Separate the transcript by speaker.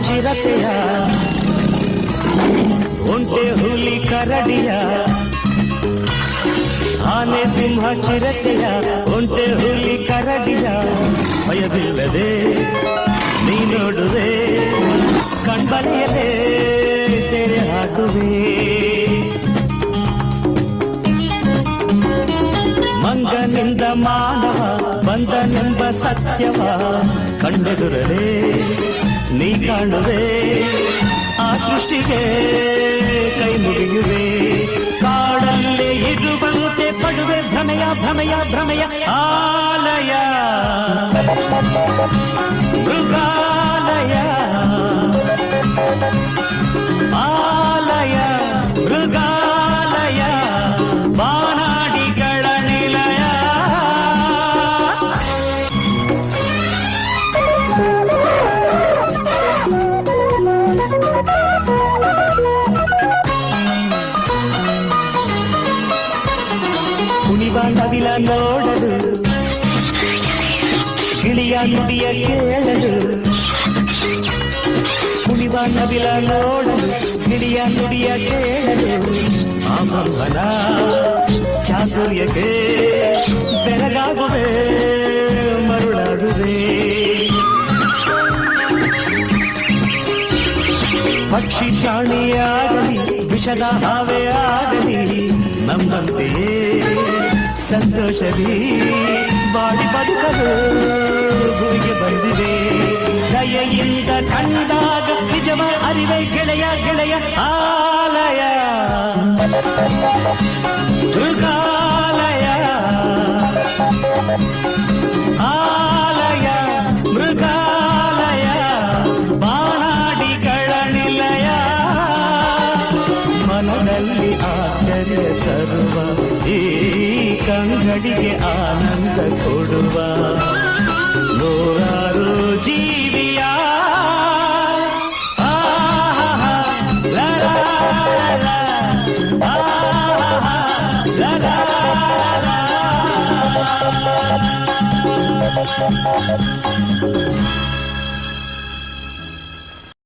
Speaker 1: ಚಿರತೆಯ ಒಂಟೆ ಹುಲಿ ಕರಡಿಯ ಆನೆ ಸಿಂಹ ಚಿರತೆಯ ಒಂಟೆ ಹುಲಿ ಕರಡಿಯ ಭಯವಿಲ್ಲದೆ ನೀ ನೋಡುವೆ ಕಣ್ಬಲೆಯಲೇ ಸೆರೆ ಹಾಕುವೆ ಮಂಗನಿಂದ ಮಾನವ ಬಂದನೆಂಬ ಸತ್ಯವ ಕಂಡೆದುರಲೇ ನೀ ಕಾಣುವೆ ಆ ಸೃಷ್ಟಿಗೆ ಕೈ ಮುಗಿಯುವೆ ಕಾಡಲ್ಲೇ ಇರುವಂತೆ ಪಡುವೆ ಭ್ರಮೆಯ ಭ್ರಮೆಯ ಭ್ರಮೆಯ ಆಲಯ ಮೃಗಾಲಯ ಆಲಯ ಮೃಗಾಲಯ ಬಾನಾಡಿಗಳ ನಿಲಯ ಕುಣಿವ ನವಿಲ ನೋಡಲು ಗಿಳಿಯ ನುಡಿಯ ಕೇಳಲು ಕುಣಿವ ನವಿಲ ನೋಡಲು ಗಿಳಿಯ ನುಡಿಯ ಕೇಳಲು ಆ ಬ್ರಹ್ಮನ ಚಾತುರ್ಯಕ್ಕೆ ಬೆರಗಾಗುವೆ ಮರುಳಾಗುವೆ ಪಕ್ಷಿ ಪ್ರಾಣಿಯಾಗಲಿ ವಿಷದ ಹಾವೇ ಆಗಲಿ ನಮ್ಮಂತೆಯೇ ಸಂತೋಷವೇ ಬಾಡಿ ಬದುಕಲು ಗುರಿಗೆ ಬಂದಿದೆ ದಯೆಯಿಂದ ಕಂಡಾಗ ನಿಜವ ಅರಿವೆ ಗೆಳೆಯ ಗೆಳೆಯ ಆಲಯ ಮೃಗಾಲಯ ಆಲಯ ಮೃಗಾಲಯ ಬಾನಾಡಿಗಳ ನಿಲಯ ಮನದಲ್ಲಿ ಆಶ್ಚರ್ಯ ತರುವ ಈ ಕಂಗಡಿಗೆ ಆನಂದ ಕೊಡುವ ನೂರಾರು ಜೀವಿಯ
Speaker 2: Thank you.